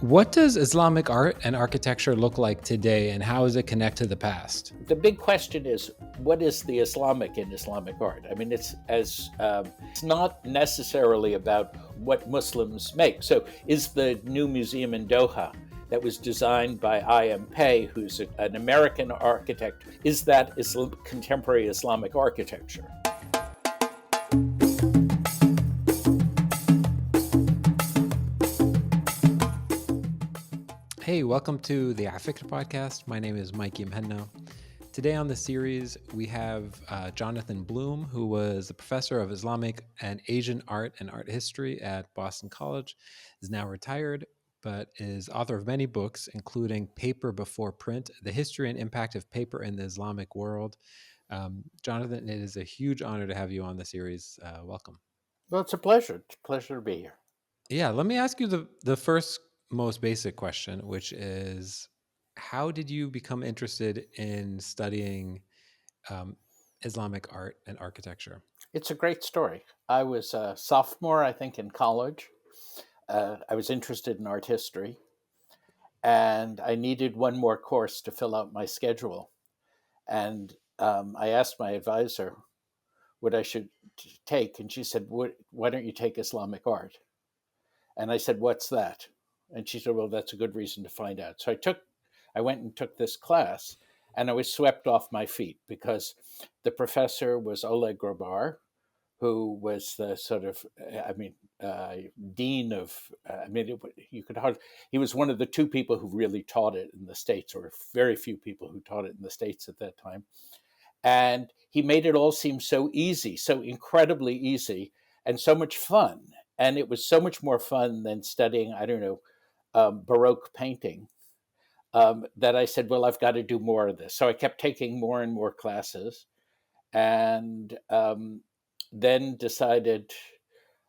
What does Islamic art and architecture look like today, and how does it connect to the past? The big question is, what is the Islamic in Islamic art? I mean, it's not necessarily about what Muslims make. So, is the new museum in Doha that was designed by I.M. Pei, who's an American architect, is that contemporary Islamic architecture? Hey, welcome to the afikra podcast. My name is Mikey Mhenna. Today on the series, we have Jonathon Bloom, who was a professor of Islamic and Asian art and art history at Boston College, is now retired, but is author of many books, including Paper Before Print, The History and Impact of Paper in the Islamic World. Jonathon, it is a huge honor to have you on the series. Welcome. Well, it's a pleasure. It's a pleasure to be here. Yeah, let me ask you the first most basic question, which is, how did you become interested in studying Islamic art and architecture? It's a great story. I was a sophomore, I think, in college. I was interested in art history, and I needed one more course to fill out my schedule. And I asked my advisor what I should take, and she said, "Why don't you take Islamic art?" And I said, "What's that?" And she said, "Well, that's a good reason to find out." So I went and took this class, and I was swept off my feet because the professor was Oleg Grobar, who was the sort of, dean of, you could hardly, he was one of the two people who really taught it in the States, or very few people who taught it in the States at that time. And he made it all seem so easy, so incredibly easy, and so much fun. And it was so much more fun than studying, I don't know, Baroque painting, that I said, well, I've got to do more of this. So I kept taking more and more classes, and then decided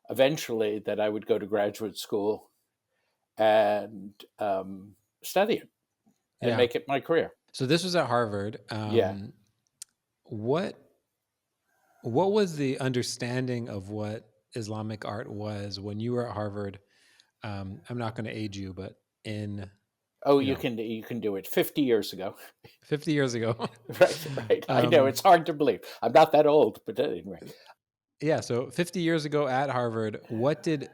eventually that I would go to graduate school and study it and Yeah. make it my career. So this was at Harvard. Yeah. What was the understanding of what Islamic art was when you were at Harvard? I'm not going to age you, but in Oh, you you know can do it. 50 years ago. 50 years ago. Right. I know it's hard to believe. I'm not that old, but anyway. Yeah, so 50 years ago at Harvard, what did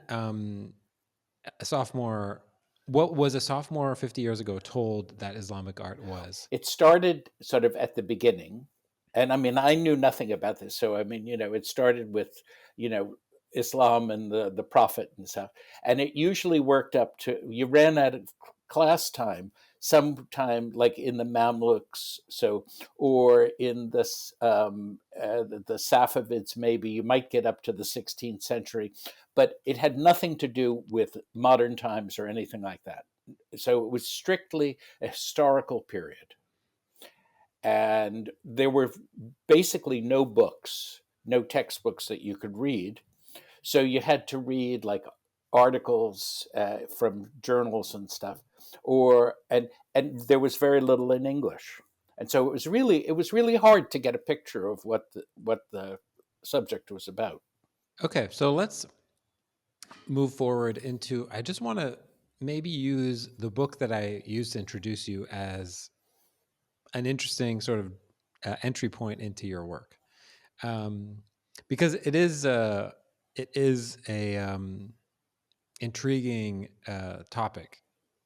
what was a sophomore 50 years ago told that Islamic art was? It started sort of at the beginning. And I mean, I knew nothing about this. So, I mean, it started with, you know, Islam and the Prophet and stuff. And it usually worked up to, you ran out of class time sometime like in the Mamluks. So, or in this, the Safavids, maybe you might get up to the 16th century, but it had nothing to do with modern times or anything like that. So it was strictly a historical period. And there were basically no books, no textbooks that you could read. So you had to read like articles from journals and stuff, and there was very little in English. And so it was really hard to get a picture of what the subject was about. Okay, so let's move forward into, I just want to maybe use the book that I used to introduce you as an interesting sort of entry point into your work, because it is a intriguing topic.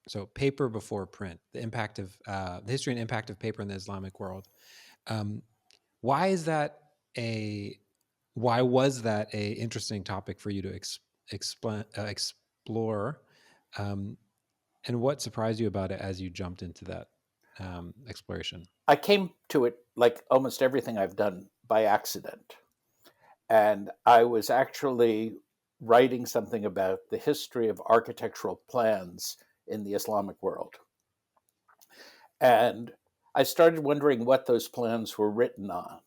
So, paper before print: the history and impact of paper in the Islamic world. Um, why is that a why was that a interesting topic for you to explore? And what surprised you about it as you jumped into that exploration? I came to it, like almost everything I've done, by accident. And I was actually writing something about the history of architectural plans in the Islamic world. And I started wondering what those plans were written on,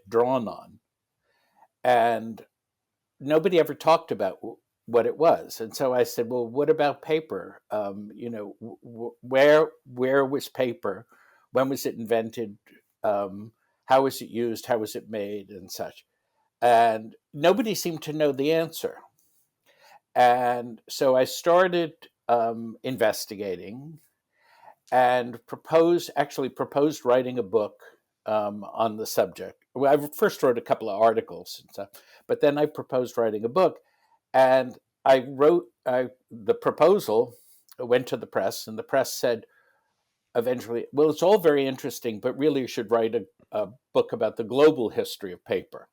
drawn on. And nobody ever talked about what it was. And so I said, well, what about paper? Where was paper? When was it invented? How was it used? How was it made? And such. And nobody seemed to know the answer. And so I started investigating and actually proposed writing a book on the subject. Well, I first wrote a couple of articles and stuff, but then I proposed writing a book, and I wrote the proposal, went to the press, and the press said eventually, well, it's all very interesting, but really you should write a book about the global history of paper.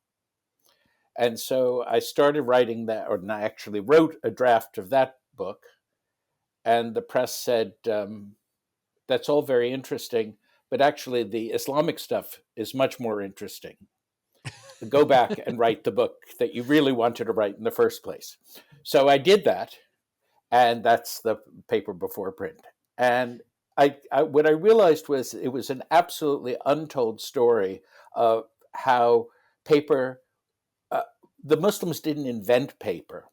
And so I started writing that, or I actually wrote a draft of that book, and the press said, that's all very interesting, but actually the Islamic stuff is much more interesting. Go back and write the book that you really wanted to write in the first place. So I did that, and that's the paper before print. And what I realized was it was an absolutely untold story of how paper, uh, the Muslims didn't invent paper,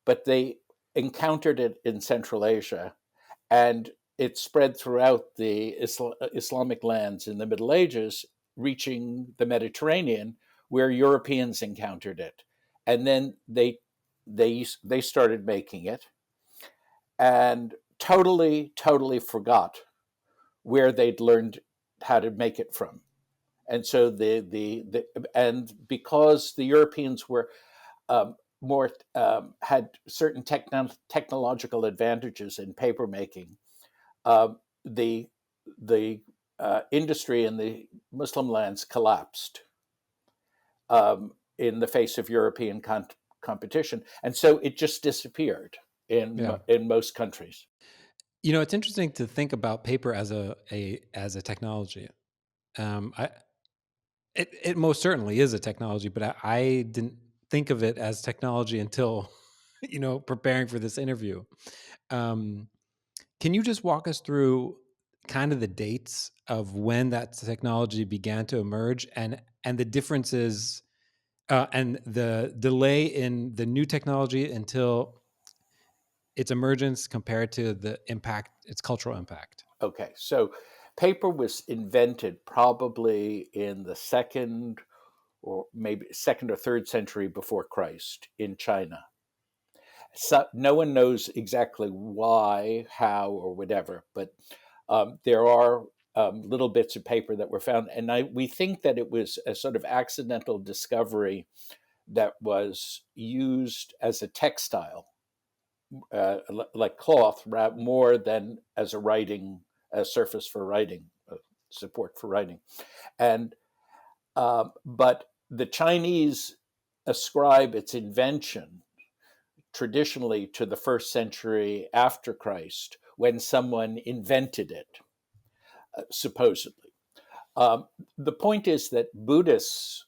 but they encountered it in Central Asia, and it spread throughout the Islamic lands in the Middle Ages, reaching the Mediterranean, where Europeans encountered it, and then they started making it, and totally forgot where they'd learned how to make it from. And so and because the Europeans were more had certain technological advantages in paper making, the industry in the Muslim lands collapsed in the face of European competition, and so it just disappeared Yeah. in most countries. It's interesting to think about paper as a technology. I it most certainly is a technology, but I didn't think of it as technology until preparing for this interview. Um, can you just walk us through kind of the dates of when that technology began to emerge, and the differences, and the delay in the new technology until its emergence compared to the impact, its cultural impact? Okay, so paper was invented probably in the second or maybe second or third century before Christ in China. So no one knows exactly why, how, or whatever, but there are little bits of paper that were found, and we think that it was a sort of accidental discovery that was used as a textile, like cloth, more than as a surface for writing, support for writing. And but the Chinese ascribe its invention traditionally to the first century after Christ, when someone invented it, supposedly. The point is that Buddhists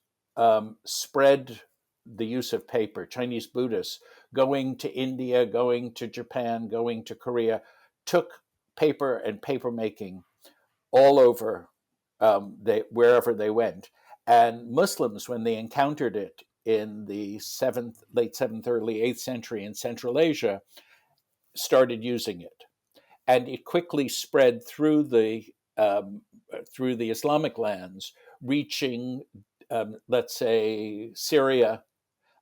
spread the use of paper. Chinese Buddhists going to India, going to Japan, going to Korea, took paper and paper making all over, wherever they went. And Muslims, when they encountered it in the late seventh, early 8th century in Central Asia, started using it. And it quickly spread through the Islamic lands, reaching, let's say, Syria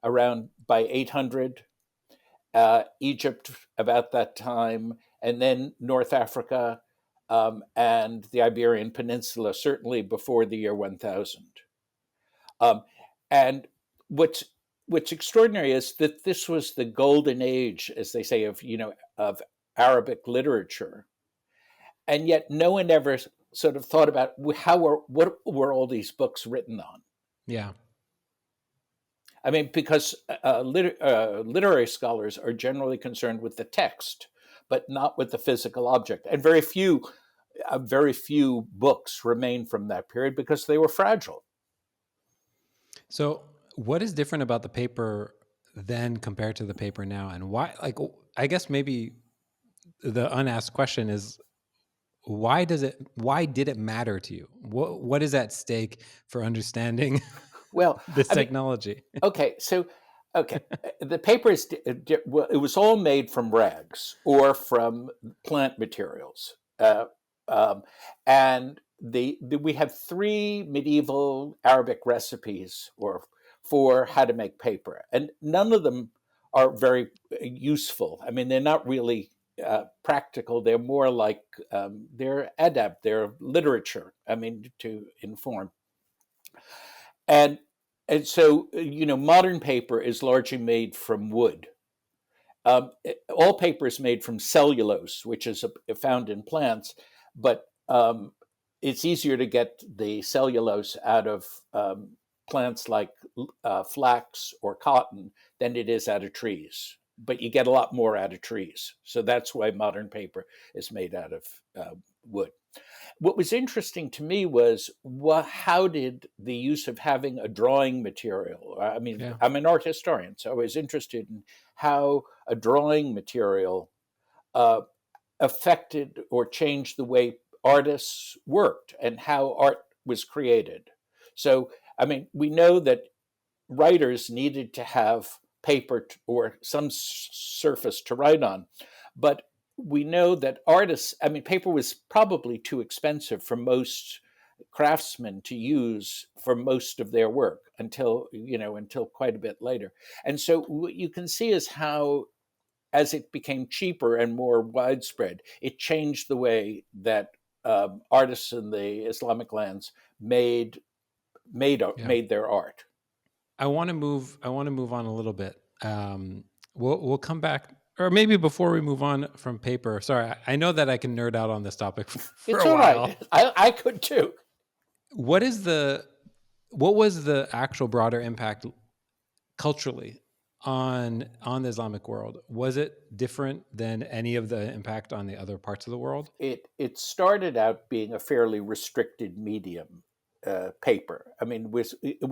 around by 800, Egypt about that time, and then North Africa, and the Iberian Peninsula, certainly before the year 1000. Um, and what's what's extraordinary is that this was the golden age, as they say, of Arabic literature, and yet no one ever sort of thought about what were all these books written on. Yeah. I mean, because literary scholars are generally concerned with the text, but not with the physical object, and very few books remain from that period because they were fragile. So, what is different about the paper then compared to the paper now, and why? Like, I guess maybe the unasked question is, why did it matter to you? What is at stake for understanding Well, this I mean, technology? okay, so okay, the paper well, it was all made from rags or from plant materials, um, and we have three medieval Arabic recipes or for how to make paper, and none of them are very useful. I mean, they're not really. practical. They're more like they're adab, they're literature. I mean, to inform. And and so modern paper is largely made from wood. All paper is made from cellulose, which is found in plants, but it's easier to get the cellulose out of plants like flax or cotton than it is out of trees. But you get a lot more out of trees. So that's why modern paper is made out of wood. What was interesting to me was how did the use of having a drawing material, I mean, Yeah. I'm an art historian, so I was interested in how a drawing material uh, affected or changed the way artists worked and how art was created. So, I mean, we know that writers needed to have paper or some surface to write on, but we know that artists, I mean, paper was probably too expensive for most craftsmen to use for most of their work until quite a bit later. And so what you can see is how, as it became cheaper and more widespread, it changed the way that artists in the Islamic lands Yeah. made their art. I want to move. I want to move on a little bit. We'll come back, or maybe before we move on from paper. Sorry, I know that I can nerd out on this topic for It's a all while. right. I could too. What is the what was the actual broader impact culturally on the Islamic world? Was it different than any of the impact on the other parts of the world? It started out being a fairly restricted medium, paper. I mean, it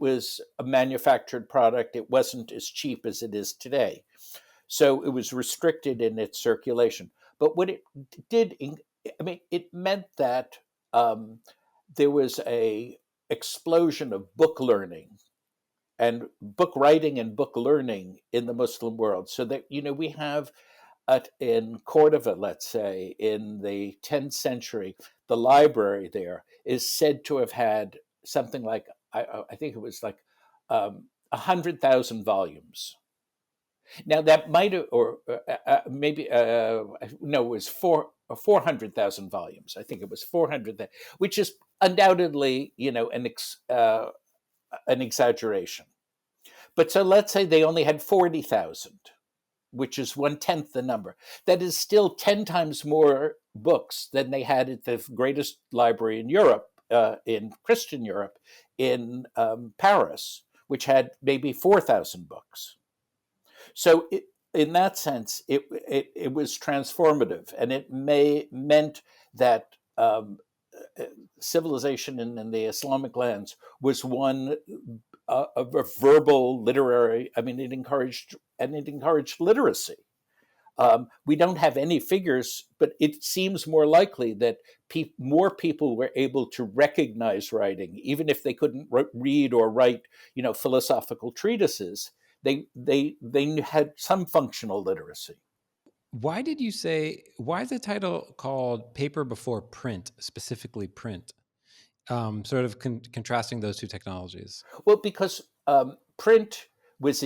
was a manufactured product. It wasn't as cheap as it is today, so it was restricted in its circulation. But what it did, I mean, it meant that um, there was a explosion of book learning and book writing and book learning in the Muslim world. So that we have in Cordova, let's say, in the 10th century, the library there is said to have had something like, I think it was like 100,000 volumes. Now that might have, or maybe no, it was 400,000 volumes. I think it was 400, which is undoubtedly an exaggeration. But so let's say they only had 40,000, which is 1/10 the number. That is still 10 times more books than they had at the greatest library in Europe, in Christian Europe, in Paris, which had maybe 4,000 books. So in that sense, it was transformative, and it meant that civilization in the Islamic lands was one of a verbal, literary. I mean, it encouraged literacy. We don't have any figures, but it seems more likely that more people were able to recognize writing, even if they couldn't read or write, philosophical treatises. They had some functional literacy. Why did you say, why is the title called Paper Before Print, specifically print? Sort of contrasting those two technologies. Well, because print was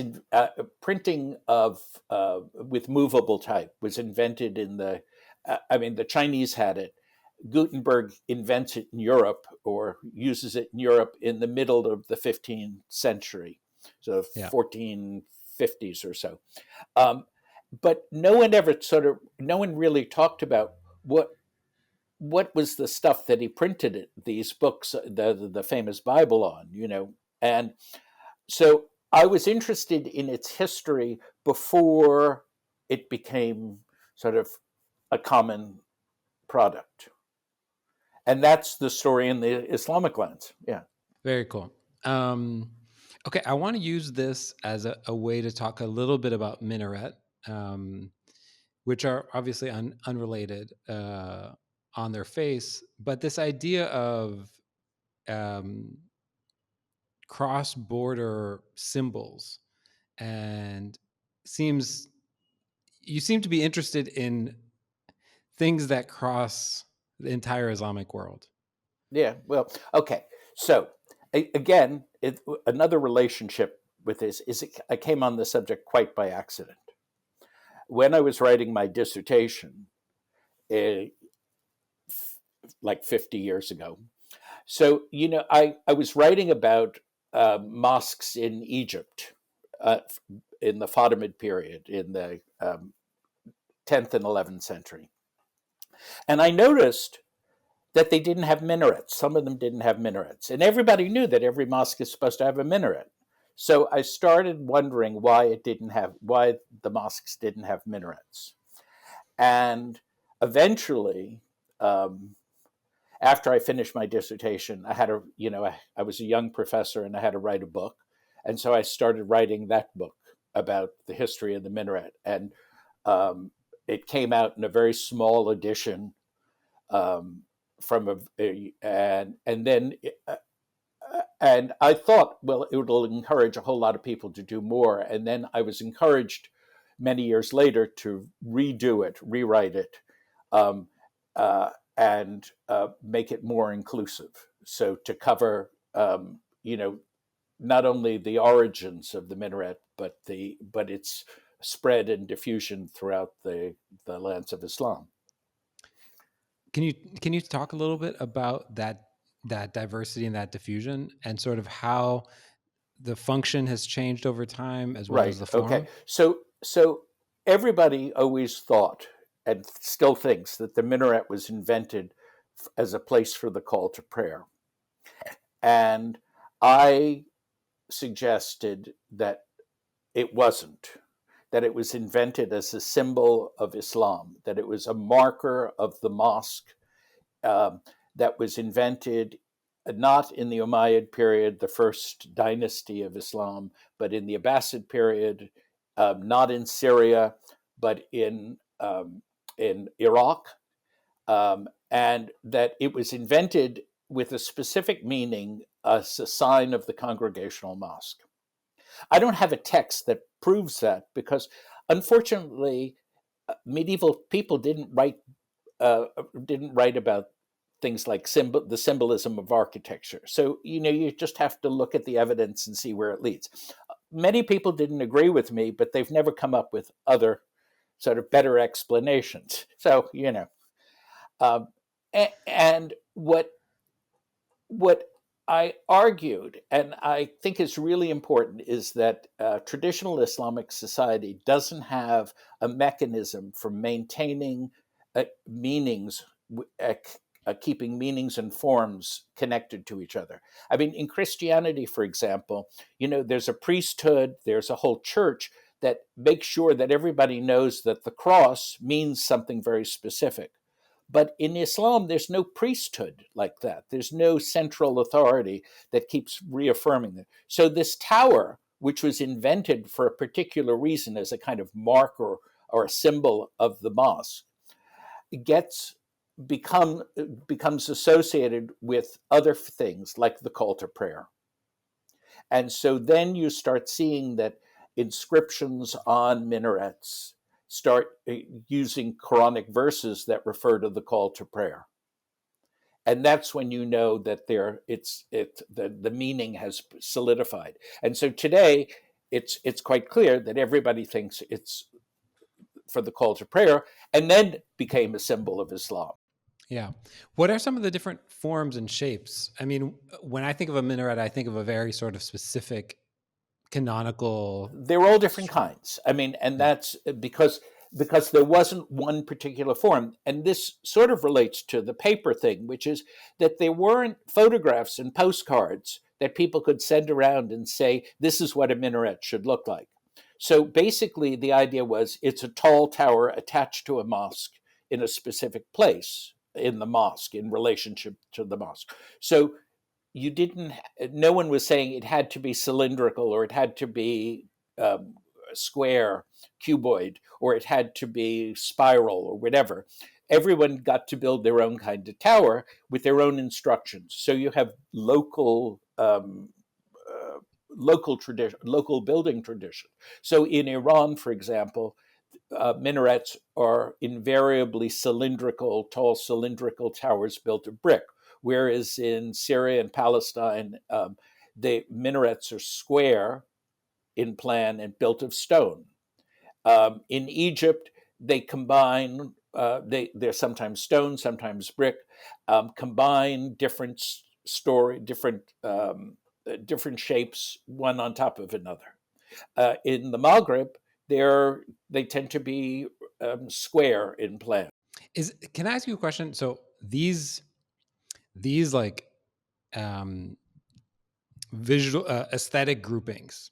printing of with movable type was invented in the. I mean, the Chinese had it. Gutenberg invents it in Europe or uses it in Europe in the middle of the 15th century, so Yeah. 1450s or so. Um, but no one really talked about what was the stuff that he printed these books, the famous Bible on, and so I was interested in its history before it became sort of a common product. And that's the story in the Islamic lands. Yeah. Very cool. Okay, I want to use this as a way to talk a little bit about Minaret, which are obviously unrelated on their face, but this idea of um, cross-border symbols, and seems you seem to be interested in things that cross the entire Islamic world. Yeah. Well, okay. So again, another relationship with this is I came on the subject quite by accident. when I was writing my dissertation, eh, like 50 years ago. So, I was writing about mosques in Egypt in the Fatimid period in the 10th and 11th century. And I noticed that they didn't have minarets. Some of them didn't have minarets. And everybody knew that every mosque is supposed to have a minaret. So I started wondering why the mosques didn't have minarets. And eventually, um, after I finished my dissertation, I was a young professor and I had to write a book. And so I started writing that book about the history of the minaret. And it came out in a very small edition um, and then and I thought, well, it will encourage a whole lot of people to do more. And then I was encouraged many years later to redo it, rewrite it, um, and make it more inclusive. So to cover, not only the origins of the minaret, but its spread and diffusion throughout the lands of Islam. Can you talk a little bit about that diversity and that diffusion and sort of how the function has changed over time as well as Right. the Okay. form? So everybody always thought and still thinks that the minaret was invented as a place for the call to prayer. And I suggested that it wasn't, that it was invented as a symbol of Islam, that it was a marker of the mosque, um, that was invented not in the Umayyad period, the first dynasty of Islam, but in the Abbasid period, not in Syria, but in Iraq, and that it was invented with a specific meaning as a sign of the congregational mosque. I don't have a text that proves that because, unfortunately, medieval people didn't write about things like the symbolism of architecture. So you just have to look at the evidence and see where it leads. Many people didn't agree with me, but they've never come up with other sort of better explanations. So um, and what I argued, and I think is really important, is that traditional Islamic society doesn't have a mechanism for maintaining meanings, keeping meanings and forms connected to each other. I mean, in Christianity, for example, there's a priesthood, there's a whole church that makes sure that everybody knows that the cross means something very specific. But in Islam, there's no priesthood like that. There's no central authority that keeps reaffirming it. So this tower, which was invented for a particular reason as a kind of marker or a symbol of the mosque, gets becomes associated with other things like the call to prayer. And so then you start seeing that inscriptions on minarets start using Quranic verses that refer to the call to prayer. And that's when you know that the meaning has solidified. And so today it's quite clear that everybody thinks it's for the call to prayer, and then became a symbol of Islam. Yeah. What are some of the different forms and shapes? I mean, when I think of a minaret, I think of a very sort of specific canonical. They're all different kinds. I mean, and Yeah. that's because there wasn't one particular form. And this sort of relates to the paper thing, which is that there weren't photographs and postcards that people could send around and say, this is what a minaret should look like. So basically, the idea was it's a tall tower attached to a mosque in a specific place in the mosque in relationship to the mosque. So you didn't, no one was saying it had to be cylindrical or it had to be square, cuboid, or it had to be spiral or whatever. Everyone got to build their own kind of tower with their own instructions. So you have local tradition, local building tradition. So in Iran, for example, minarets are invariably tall cylindrical towers built of brick, whereas in Syria and Palestine, the minarets are square in plan and built of stone. In Egypt, they combine. They're sometimes stone, sometimes brick. Combine different different shapes, one on top of another. In the Maghreb, they tend to be square in plan. Can I ask you a question? So these like um, visual aesthetic groupings,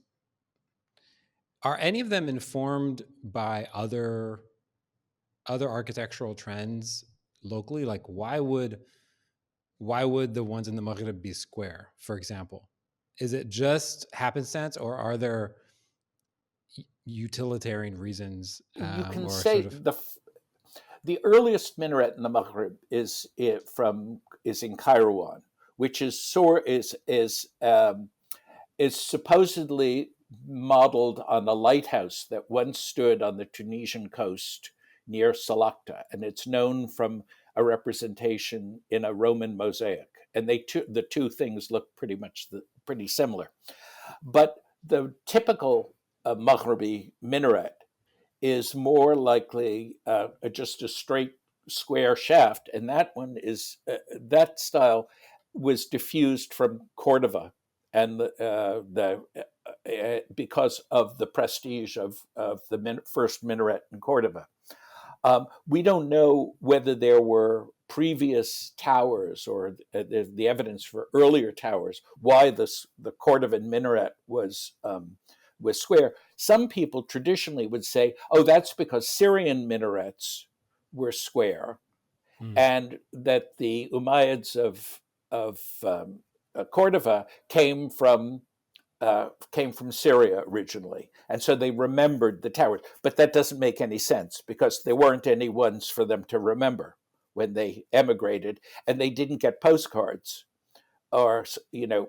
are any of them informed by other architectural trends locally? Like why would the ones in the Maghreb be square, for example? Is it just happenstance, or are there utilitarian reasons, You can or say sort of? the earliest minaret in the Maghreb is in Kairouan, which is supposedly modeled on a lighthouse that once stood on the Tunisian coast near Salakta, and it's known from a representation in a Roman mosaic. And the two things look pretty similar. But the typical Maghrebi minaret is more likely just a straight square shaft, and that style was diffused from Cordova, and because of the prestige of the first minaret in Cordova. We don't know whether there were previous towers or the evidence for earlier towers, why the Cordovan minaret was square. Some people traditionally would say, oh, that's because Syrian minarets were square, and that the Umayyads of Cordova came from Syria originally, and so they remembered the towers. But that doesn't make any sense because there weren't any ones for them to remember when they emigrated, and they didn't get postcards or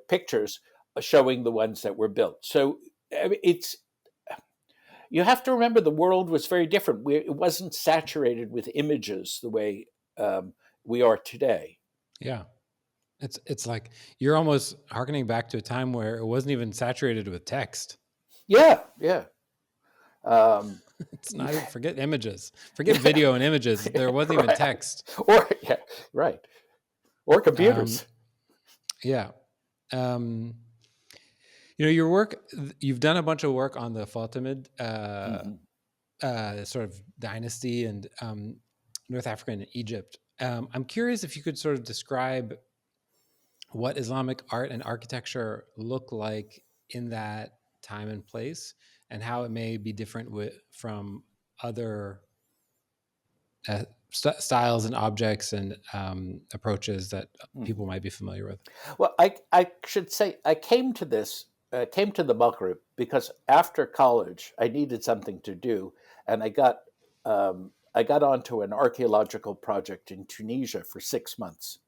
pictures showing the ones that were built. So it's you have to remember the world was very different. It wasn't saturated with images the way we are today. Yeah. It's like you're almost harkening back to a time where it wasn't even saturated with text. Yeah. It's not even, forget images, forget video and images. There wasn't even text. Or right. Or computers. Yeah. Your work, you've done a bunch of work on the Fatimid sort of dynasty and North Africa and Egypt. I'm curious if you could sort of describe what Islamic art and architecture look like in that time and place, and how it may be different from other styles and objects and approaches that people might be familiar with. Well, I should say I came to the Maghreb because after college I needed something to do, and I got onto an archaeological project in Tunisia for 6 months,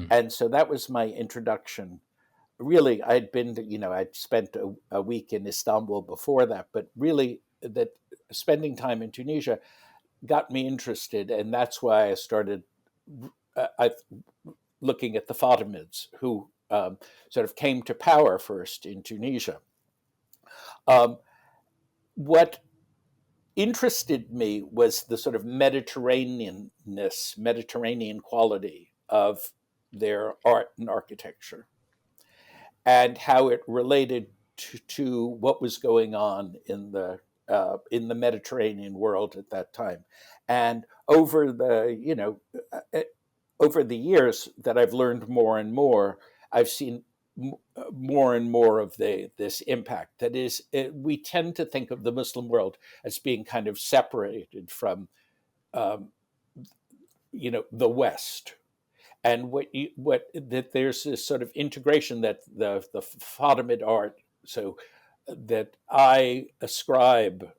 and so that was my introduction. Really, I'd spent a week in Istanbul before that, but really that spending time in Tunisia got me interested, and that's why I started looking at the Fatimids, who sort of came to power first in Tunisia. What interested me was the sort of Mediterranean quality of their art and architecture, and how it related to what was going on in the Mediterranean world at that time. And over the years that I've learned more and more, I've seen more and more of this impact. That is, we tend to think of the Muslim world as being kind of separated from, the West, and that there's this sort of integration that the Fatimid art, so that I ascribe.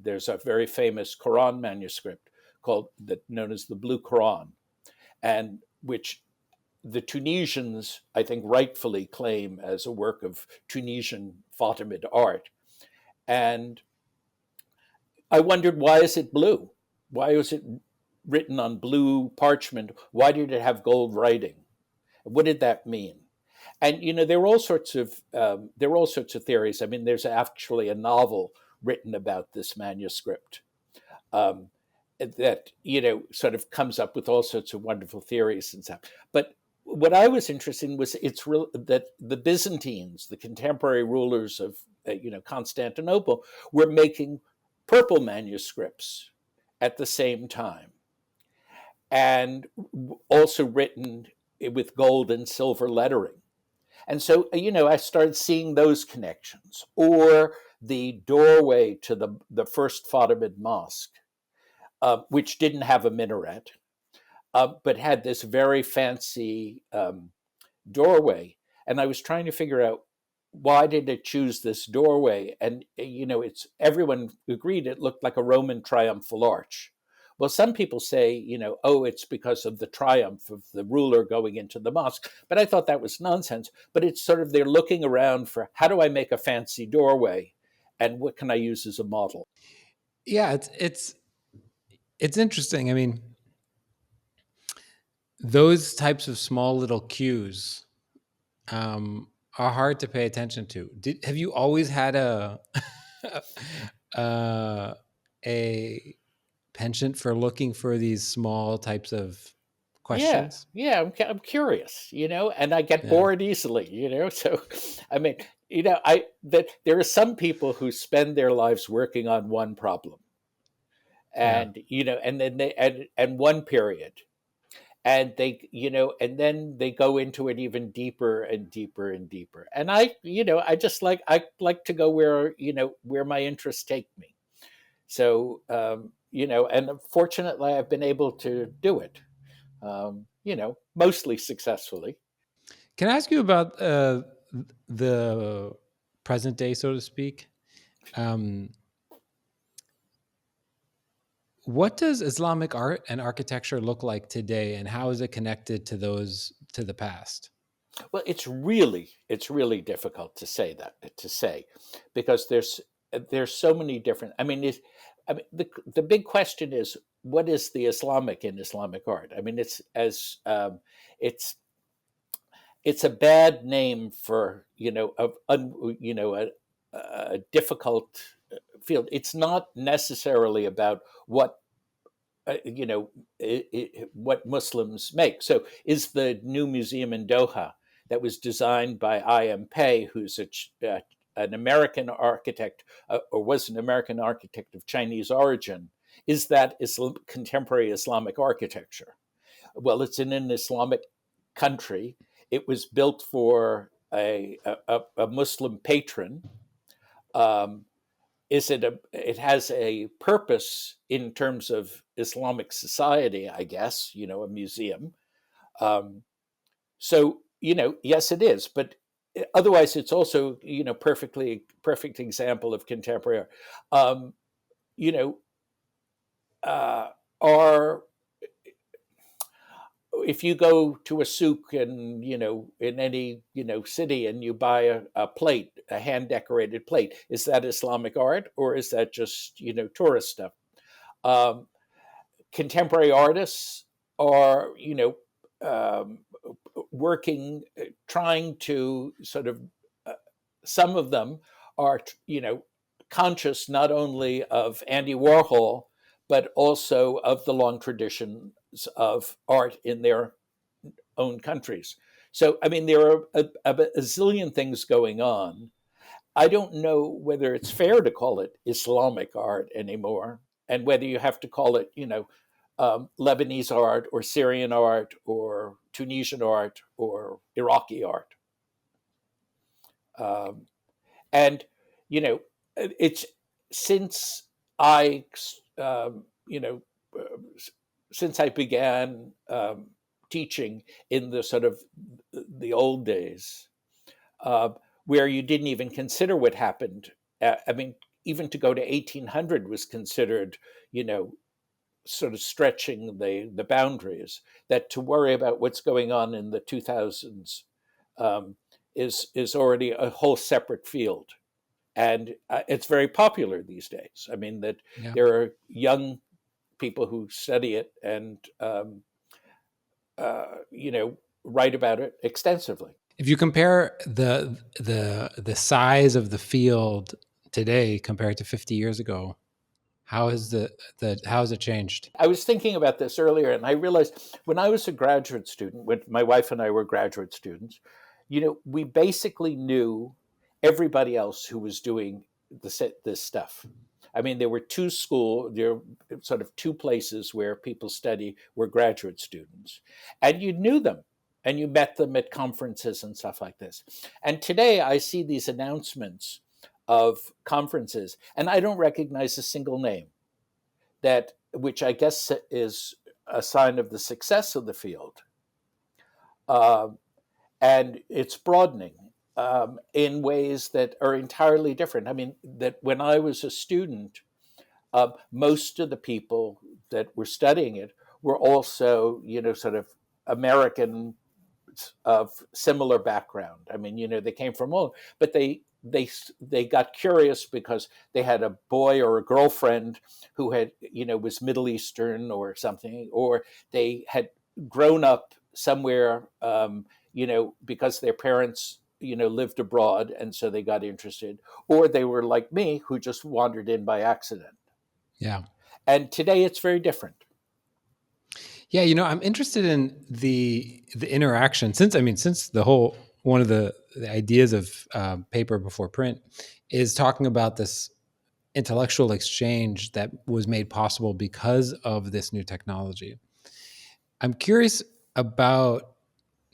There's a very famous Quran manuscript known as the Blue Quran, and which the Tunisians, I think, rightfully claim as a work of Tunisian Fatimid art. And I wondered, why is it blue? Why was it written on blue parchment? Why did it have gold writing? What did that mean? And there were all sorts of theories. I mean, there's actually a novel written about this manuscript. That sort of comes up with all sorts of wonderful theories and stuff. But what I was interested in was it's real that the Byzantines, the contemporary rulers of Constantinople, were making purple manuscripts at the same time, and also written with gold and silver lettering. And so, I started seeing those connections, or the doorway to the first Fatimid mosque, which didn't have a minaret, but had this very fancy doorway. And I was trying to figure out, why did it choose this doorway? And it's everyone agreed it looked like a Roman triumphal arch. Well, some people say, oh, it's because of the triumph of the ruler going into the mosque. But I thought that was nonsense. But it's sort of, they're looking around for, how do I make a fancy doorway? And what can I use as a model? Yeah, it's interesting. I mean, those types of small little cues are hard to pay attention to. Have you always had a penchant for looking for these small types of Yeah, questions? yeah, I'm curious, and I get Yeah, bored easily, So, I mean, I that there are some people who spend their lives working on one problem, yeah. and and then and one period, and and then they go into it even deeper and deeper and deeper. And I like to go where my interests take me. So, and fortunately, I've been able to do it. Mostly successfully. Can I ask you about the present day, so to speak? Um, what does Islamic art and architecture look like today, and how is it connected to the past? Well, it's really difficult to say, because there's so many different. I mean, the big question is, what is the Islamic in Islamic art? I mean, it's it's a bad name for a difficult field. It's not necessarily about what what Muslims make. So, is the new museum in Doha, that was designed by I.M. Pei, who's an American architect, or was an American architect of Chinese origin, is that contemporary Islamic architecture? Well, it's in an Islamic country. It was built for a Muslim patron. Um, it has a purpose in terms of Islamic society, I guess, a museum. Um, so, yes, it is, but otherwise it's also, perfect example of contemporary art. You know, uh, are If you go to a souk, and in any city, and you buy a plate, a hand decorated plate, is that Islamic art, or is that just tourist stuff? um, Contemporary artists are um, working, trying to sort of some of them are conscious not only of Andy Warhol, but also of the long traditions of art in their own countries. So, I mean, there are a zillion things going on. I don't know whether it's fair to call it Islamic art anymore, and whether you have to call it, Lebanese art, or Syrian art, or Tunisian art, or Iraqi art. Um, and it's since I, you know, uh, since I began teaching in the sort of the old days, uh, where you didn't even consider what happened. I mean, even to go to 1800 was considered, you know, sort of stretching the boundaries. That to worry about what's going on in the 2000s um, is already a whole separate field, and it's very popular these days. I mean, that Yeah. there are young people who study it, and write about it extensively. If you compare the size of the field today compared to 50 years ago? How has how has it changed? I was thinking about this earlier, and I realized when I was a graduate student, when my wife and I were graduate students, we basically knew everybody else who was doing this stuff. I mean, there were sort of two places where people study were graduate students, and you knew them, and you met them at conferences and stuff like this. And today, I see these announcements of conferences, and I don't recognize a single name that which I guess is a sign of the success of the field. Uh, and it's broadening in ways that are entirely different. I mean, that when I was a student, most of the people that were studying it were also, sort of American of similar background. I mean, they came from all, but they got curious because they had a boy or a girlfriend who had was Middle Eastern or something, or they had grown up somewhere, because their parents lived abroad, and so they got interested, or they were like me who just wandered in by accident. Yeah. And today it's very different. Yeah, I'm interested in the interaction since the whole one of the ideas of paper before print is talking about this intellectual exchange that was made possible because of this new technology. I'm curious about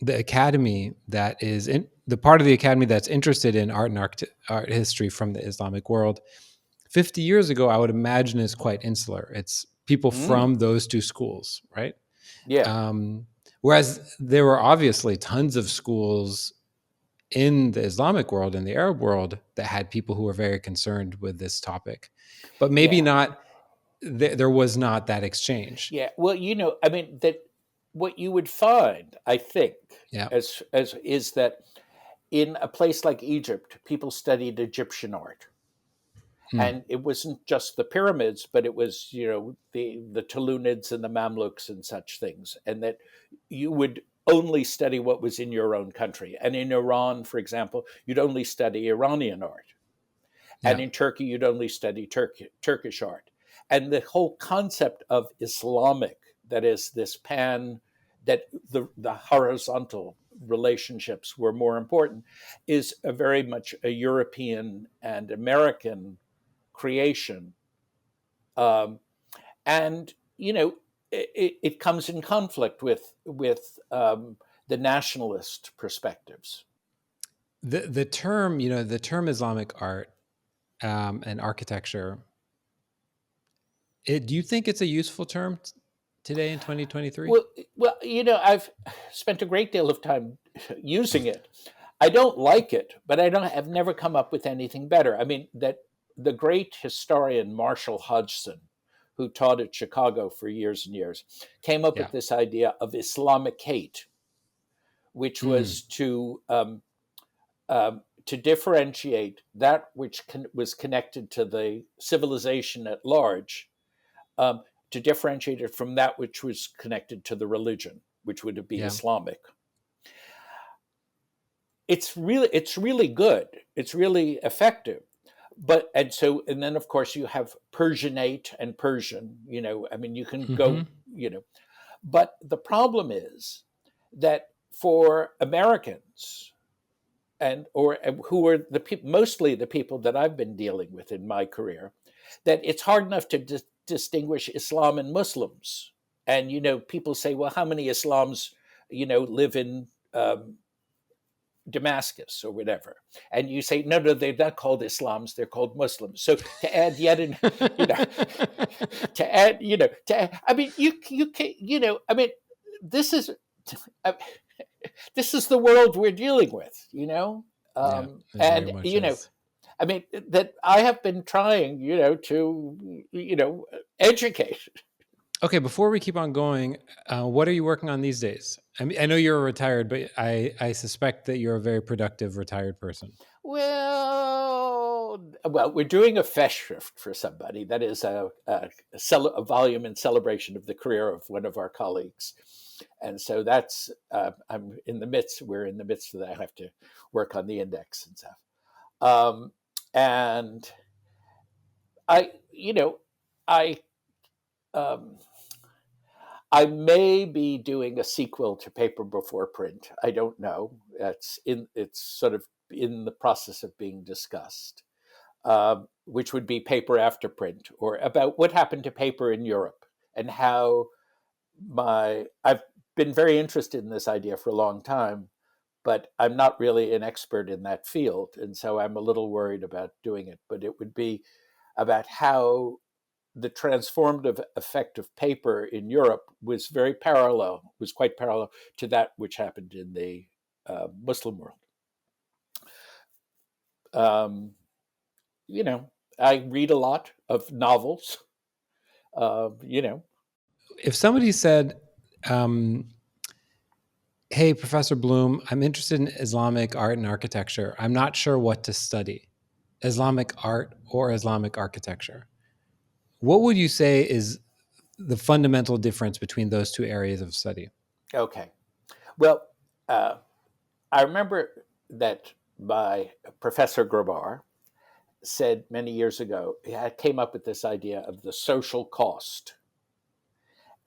the academy that is in the part of the academy that's interested in art and art history from the Islamic world. 50 years ago, I would imagine is quite insular. It's people Mm, from those two schools, right? yeah, Um, Whereas there were obviously tons of schools in the Islamic world and the Arab world that had people who were very concerned with this topic, but maybe yeah. not. There was not that exchange. Yeah, well, I mean that what you would find, I think, Yeah. as is that in a place like Egypt, people studied Egyptian art, Hmm. and it wasn't just the pyramids, but it was the Tulunids and the Mamluks and such things, and that you would only study what was in your own country. And in Iran, for example, you'd only study Iranian art. And Yeah. in Turkey, you'd only study Turkish art. And the whole concept of Islamic, that is this that the horizontal relationships were more important, is a very much a European and American creation. Um, and, it comes in conflict with the nationalist perspectives. The term, the term Islamic art and architecture. Do you think it's a useful term today in 2023? Well, I've spent a great deal of time using it. I don't like it, but I've never come up with anything better. I mean, that the great historian Marshall Hodgson, who taught at Chicago for years and years, came up Yeah. with this idea of Islamic hate, which Mm. was to differentiate that which was connected to the civilization at large, um, to differentiate it from that which was connected to the religion, which would be Yeah. Islamic. It's really good. It's really effective. And then of course you have Persianate and Persian. I mean, you can Hmm. go. But the problem is that for Americans or who are mostly the people that I've been dealing with in my career, that it's hard enough to distinguish Islam and Muslims. And people say, well, how many Islams live in Damascus or whatever? And you say, no, no, they're not called Islams, they're called Muslims. So to add yet an, you know, to add, I mean, you can, I mean, this is, uh, this is the world we're dealing with, Yeah, it very and much is. I mean, that I have been trying, to, educate. Okay, before we keep on going, what are you working on these days? I mean, I know you're retired, but I suspect that you're a very productive retired person. Well, we're doing a festschrift for somebody. That is a volume in celebration of the career of one of our colleagues, and so that's I'm in the midst. We're in the midst of that. I have to work on the index and stuff. And I, you know, I, um, I may be doing a sequel to Paper Before Print. I don't know. It's sort of in the process of being discussed, which would be Paper After Print, or about what happened to paper in Europe and how I've been very interested in this idea for a long time, but I'm not really an expert in that field, and so I'm a little worried about doing it. But it would be about how the transformative effect of paper in Europe was quite parallel to that which happened in the Muslim world. Um, you know, I read a lot of novels. You know, If somebody said, um, "Hey, Professor Bloom, I'm interested in Islamic art and architecture. I'm not sure what to study, Islamic art or Islamic architecture." What would you say is the fundamental difference between those two areas of study? okay. Well, uh, I remember that my Professor Grabar said many years ago, he came up with this idea of the social cost,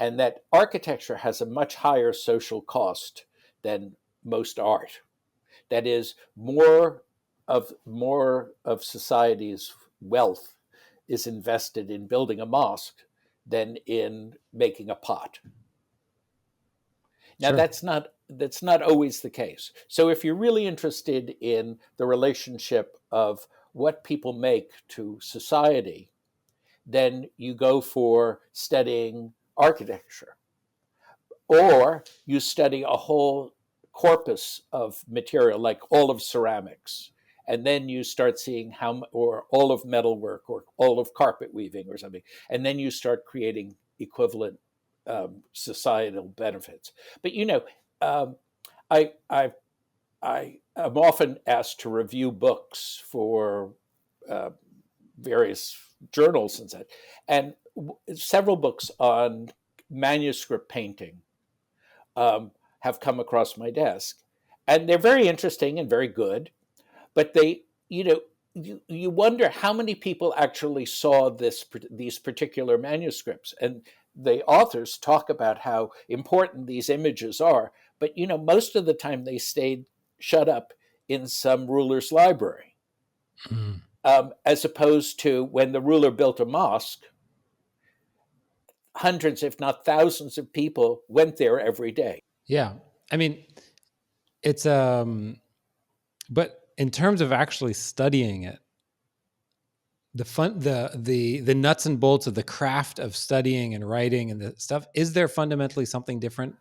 and that architecture has a much higher social cost than most art. That is, more of society's wealth is invested in building a mosque than in making a pot. Now, Sure. that's not always the case. So if you're really interested in the relationship of what people make to society, then you go for studying architecture, or you study a whole corpus of material, like all of ceramics, and then you start seeing or all of metalwork, or all of carpet weaving, or something, and then you start creating equivalent societal benefits. But I I I am often asked to review books for uh, various journals and such, and several books on manuscript painting have come across my desk, and they're very interesting and very good. But you wonder how many people actually saw these particular manuscripts, and the authors talk about how important these images are. But most of the time they stayed shut up in some ruler's library, Mm. as opposed to when the ruler built a mosque, hundreds, if not thousands, of people went there every day. Yeah. I mean, it's but in terms of actually studying it, the nuts and bolts of the craft of studying and writing and the stuff, is there fundamentally something different?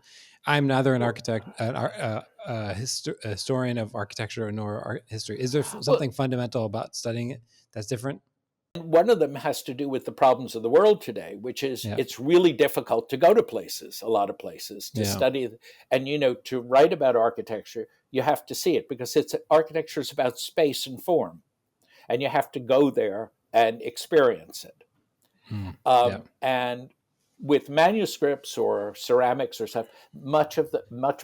I'm neither an architect, a historian of architecture, nor art history. Is there Well, something fundamental about studying it that's different? one of them has to do with the problems of the world today, which is Yeah. it's really difficult to go to places, a lot of places, to Yeah. study. And to write about architecture, you have to see it, because architecture is about space and form, and you have to go there and experience it. Mm. Yeah. And with manuscripts or ceramics or stuff,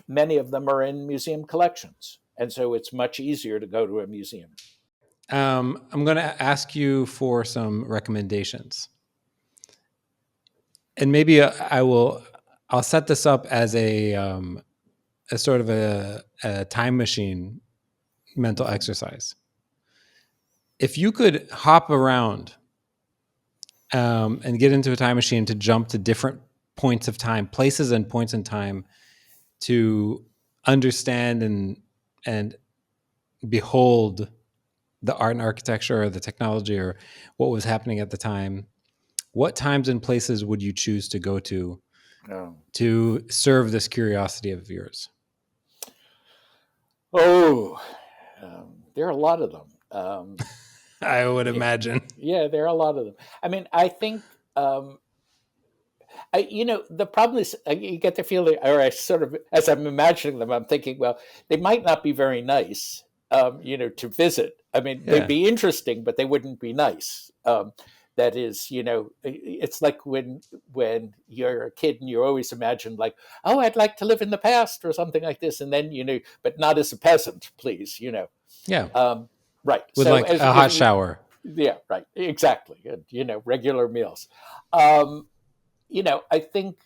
many of them are in museum collections, and so it's much easier to go to a museum. I'm going to ask you for some recommendations, and maybe I'll set this up as a sort of a time machine mental Mhm. exercise. If you could hop around and get into a time machine to jump to different points of time, places and points in time, to understand and behold the art and architecture or the technology or what was happening at the time, what times and places would you choose to go Um, to serve this curiosity of yours? oh, there are a lot of them. I would Yeah, imagine. yeah, there are a lot of them. I mean, I think the problem is, you get the feeling, or I sort of, as I'm imagining them, I'm thinking, well, they might not be very nice, to visit. I mean, they'd Yeah. be interesting, but they wouldn't be nice. That is, it's like when you're a kid and you always imagine, like, oh, I'd like to live in the past or something like this, and then but not as a peasant, please. Yeah. Right. With So like as a if hot shower. Yeah, right. Exactly. Regular meals. Um, I think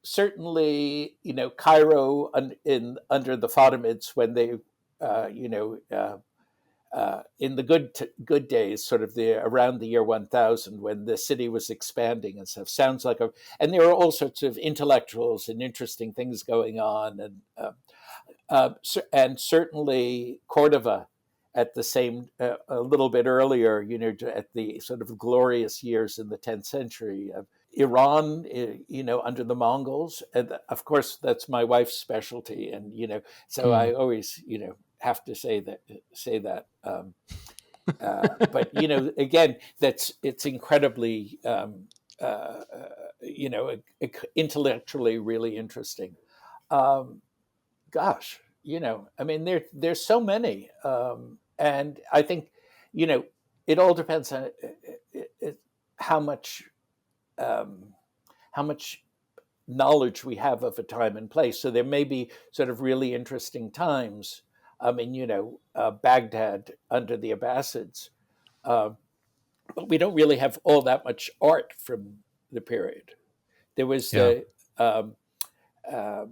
certainly, Cairo under the Fatimids when they, in the good days, sort of around the year 1000, when the city was expanding and stuff, sounds like and there were all sorts of intellectuals and interesting things going on, and certainly Cordova at the same a little bit earlier, at the sort of glorious years in the 10th century. Iran, under the Mongols, and of course that's my wife's specialty, and so I Mm. always have to say that. But again, it's incredibly intellectually really interesting. Um, Gosh, I mean, there's so many, and I think, you know, it all depends on how much um, how much knowledge we have of a time and place. So there may be sort of really interesting times. I mean, Baghdad under the Abbasids, uh, but we don't really have all that much art from the period. There was Yeah. um, uh,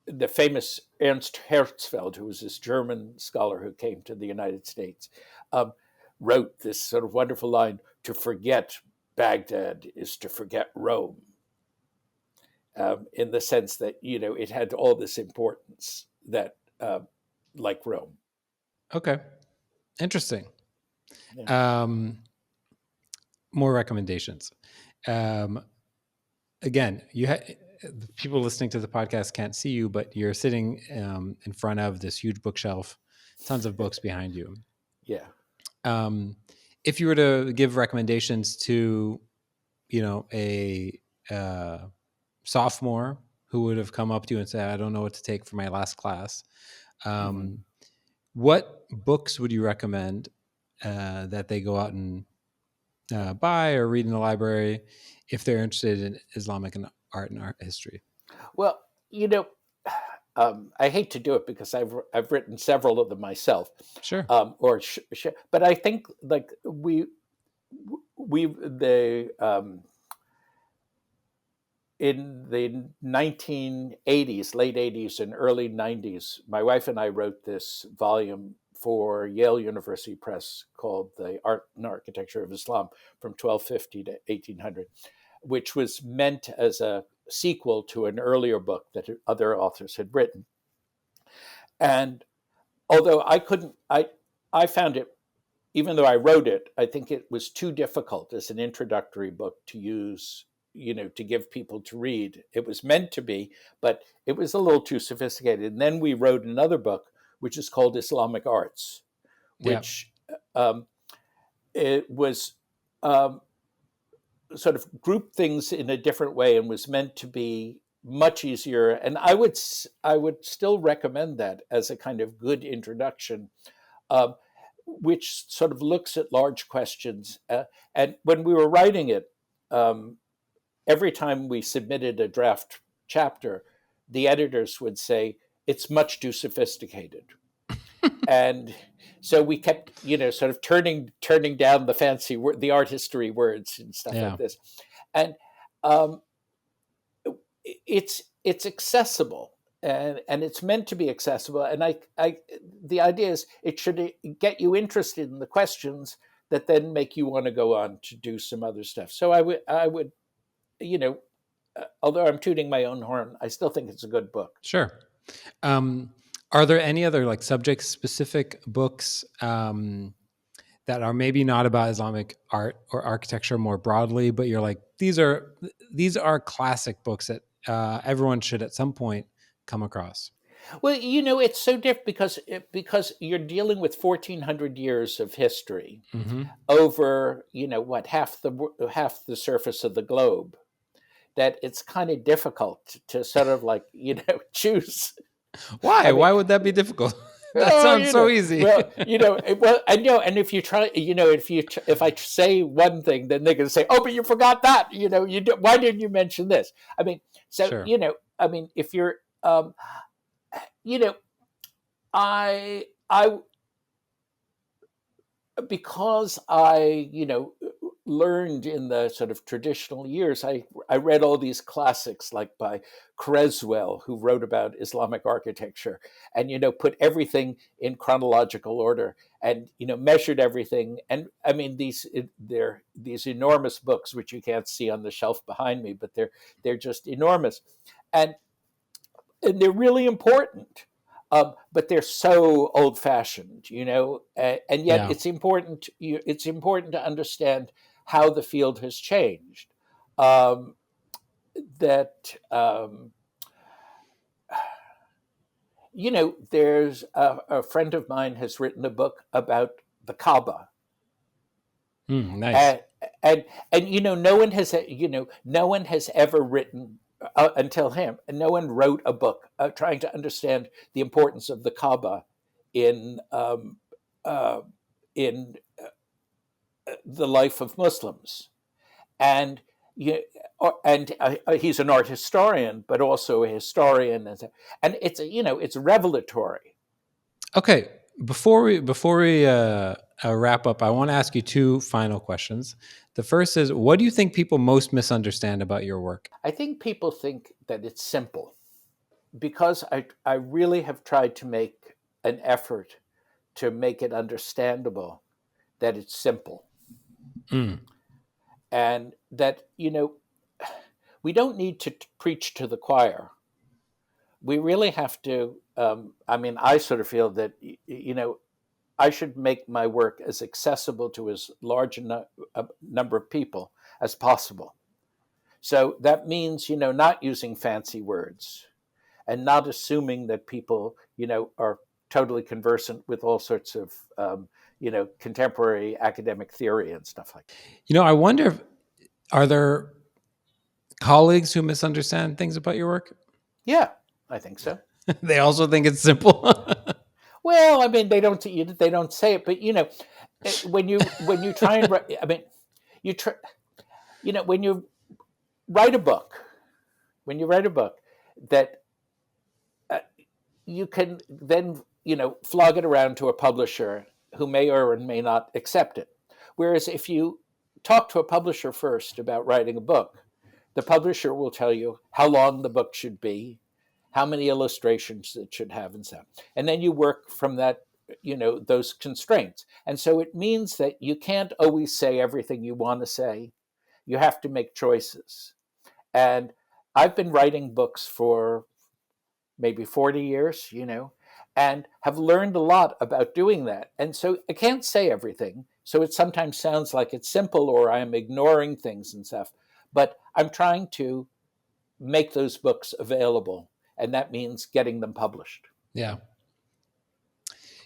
the famous Ernst Herzfeld, who was this German scholar who came to the United States, um, wrote this sort of wonderful line: "To forget Baghdad is to forget Rome," in the sense that it had all this importance that, like Rome. Okay. Interesting. Yeah, Um, more recommendations. Um, again, the people listening to the podcast can't see you, but you're sitting in front of this huge bookshelf, tons of books behind you. yeah. Um, if you were to give recommendations to, a sophomore who would have come up to you and said, "I don't know what to take for my last class," Mm-hmm. um, what books would you recommend that they go out and buy or read in the library if they're interested in Islamic and art and art history? Well, I hate to do it because I've written several of them myself, Sure. but I think like we the in the 1980s, late 80s and early 90s, my wife and I wrote this volume for Yale University Press called The Art and Architecture of Islam from 1250 to 1800, which was meant as a sequel to an earlier book that other authors had written. And although I found it, even though I wrote it, I think it was too difficult as an introductory book to use, to give people to read. It was meant to be, but it was a little too sophisticated. And then we wrote another book, which is called Islamic Arts, Yeah. which um, it was um, sort of grouped things in a different way and was meant to be much easier. And I would still recommend that as a kind of good introduction, uh, which sort of looks at large questions. And when we were writing it, um, every time we submitted a draft chapter, the editors would say it's much too sophisticated, and so we kept, sort of turning down the the art history words and stuff like Yeah. this, and um, it's accessible, and it's meant to be accessible, and the idea is it should get you interested in the questions that then make you want to go on to do some other stuff. So I would you know although I'm tooting my own horn, I still think it's a good book. Sure. Um, are there any other like subject specific books that are maybe not about Islamic art or architecture more broadly, but you're like, these are classic books that everyone should at some point come across? Well, it's so different because you're dealing with 1400 years of history Mm-hmm. over, what, half the surface of the globe, that it's kind of difficult to sort of like, choose. Why? I mean, Why would that be difficult? That oh, sounds so easy. I know, and if you try, if I say one thing, then they're going to say, "Oh, but you forgot that." Why didn't you mention this? I mean, so Sure. I mean, if you're, you know, I because I, learned in the sort of traditional years, I read all these classics like by Creswell, who wrote about Islamic architecture, and, put everything in chronological order and, measured everything. And I mean, they're these enormous books, which you can't see on the shelf behind me, but they're just enormous. And they're really important, but they're so old-fashioned, and yet Yeah. it's important to understand how the field has changed. Um, that there's a friend of mine has written a book about the Kaaba, Nice. and and no one has ever written until him, and no one wrote a book trying to understand the importance of the Kaaba in uh, in the life of Muslims. And you, and he's an art historian, but also a historian, and it's revelatory. Okay. Before we wrap up, I want to ask you two final questions. The first is, what do you think people most misunderstand about your work? I think people think that it's simple because I really have tried to make an effort to make it understandable that it's simple, Mm, and that we don't need to preach to the choir. We really have to. I mean, I sort of feel that I should make my work as accessible to as large a number of people as possible. So that means not using fancy words and not assuming that people are totally conversant with all sorts of contemporary academic theory and stuff like that. I wonder if are there colleagues who misunderstand things about your work? Yeah, I think so. They also think it's simple. Well, I mean, they don't say it, but when you try and write, I mean, you try, when you write a book, when you write a book that uh, you can then flog it around to a publisher who may or may not accept it. Whereas if you talk to a publisher first about writing a book, the publisher will tell you how long the book should be, how many illustrations it should have, and so on. And then you work from that, those constraints. And so it means that you can't always say everything you want to say. You have to make choices. And I've been writing books for maybe 40 years, and have learned a lot about doing that. And so I can't say everything. So it sometimes sounds like it's simple or I'm ignoring things and stuff. But I'm trying to make those books available. And that means getting them published. Yeah.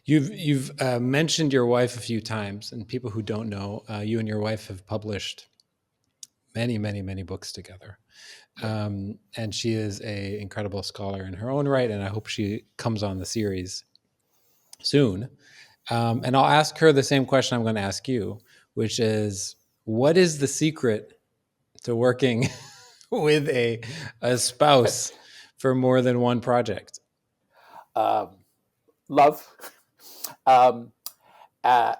You've mentioned your wife a few times, and people who don't know, you and your wife have published many, many, many books together. Right. And she is a incredible scholar in her own right, and I hope she comes on the series soon. And I'll ask her the same question I'm going to ask you, which is, what is the secret to working with a spouse for more than one project? um, Love, um, uh,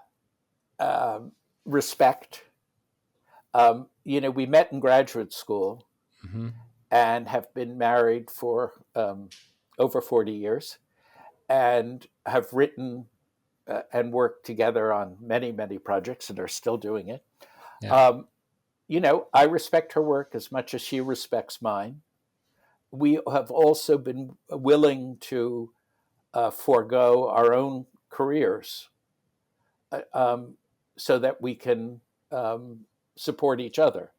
um, respect. We met in graduate school Mm-hmm. and have been married for over 40 years and have written and worked together on many, many projects and are still doing it. Yeah. Um, I respect her work as much as she respects mine. We have also been willing to forego our own careers um, so that we can um, support each other.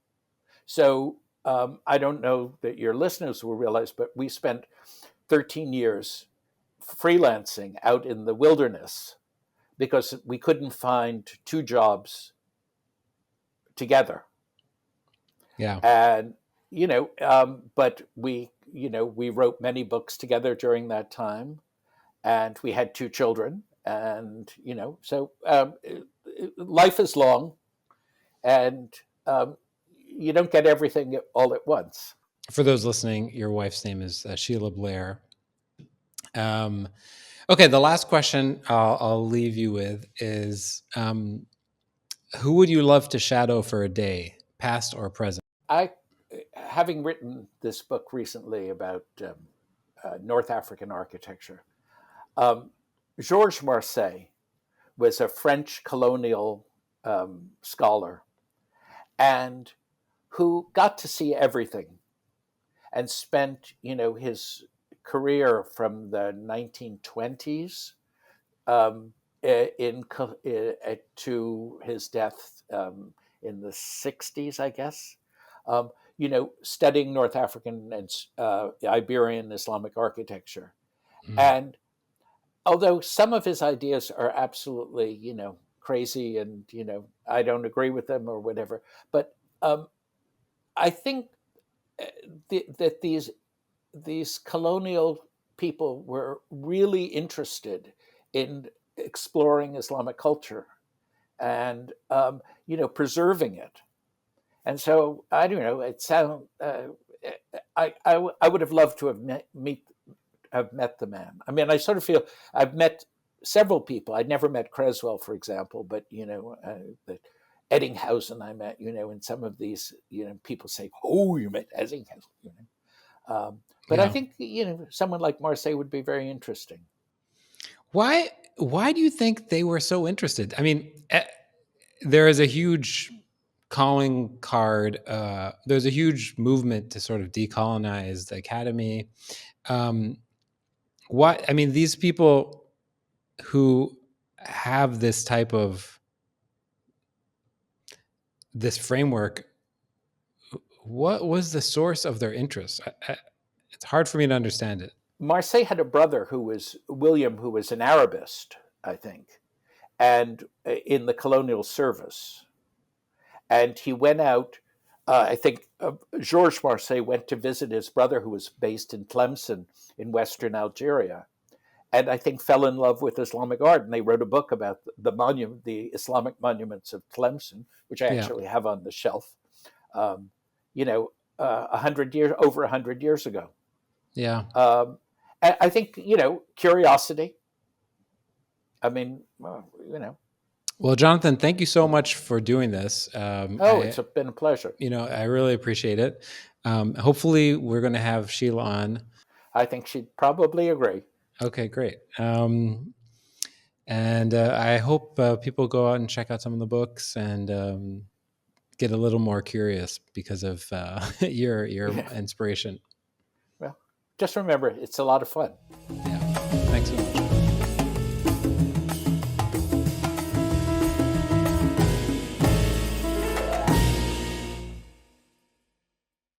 So I don't know that your listeners will realize, but we spent 13 years freelancing out in the wilderness because we couldn't find two jobs together. Yeah. And, but we wrote many books together during that time, and we had two children. And, so life is long, and you don't get everything all at once. For those listening, your wife's name is Sheila Blair, Okay, the last question I'll leave you with is, who would you love to shadow for a day, past or present? I, having written this book recently about North African architecture, um, Georges Marseille was a French colonial scholar and who got to see everything and spent, his career from the 1920s um, in to his death in the 60s, I guess. Um, studying North African and Iberian Islamic architecture. Mm. And although some of his ideas are absolutely, crazy and, I don't agree with them or whatever, but I think that these colonial people were really interested in exploring Islamic culture and preserving it. And so I don't know. It sound I would have loved to have met the man. I mean, I sort of feel I've met several people. I'd never met Creswell, for example, but the Eddinghausen I met. And some of these people say, "Oh, you met Eddinghausen." But I Yeah. think someone like Marseille would be very interesting. Why? Why do you think they were so interested? I mean, there is a huge calling card. There's a huge movement to sort of decolonize the academy. Um, what? I mean, these people who have this type of this framework. What was the source of their interest? It's hard for me to understand it. Marseille had a brother who was William, who was an Arabist, I think, and in the colonial service. And he went out. I think Georges Marseille went to visit his brother, who was based in Tlemcen in Western Algeria, and I think fell in love with Islamic art. And they wrote a book about the Islamic monuments of Tlemcen, which I Yeah. actually have on the shelf. Um, 100 years, over 100 years ago. Yeah. I think curiosity. I mean, Well, Jonathan, thank you so much for doing this. Oh, it's been a pleasure. I really appreciate it. Hopefully, we're going to have Sheila on. I think she'd probably agree. Okay, great. And I hope people go out and check out some of the books and get a little more curious because of your Yeah. inspiration. Well, just remember, it's a lot of fun. Yeah.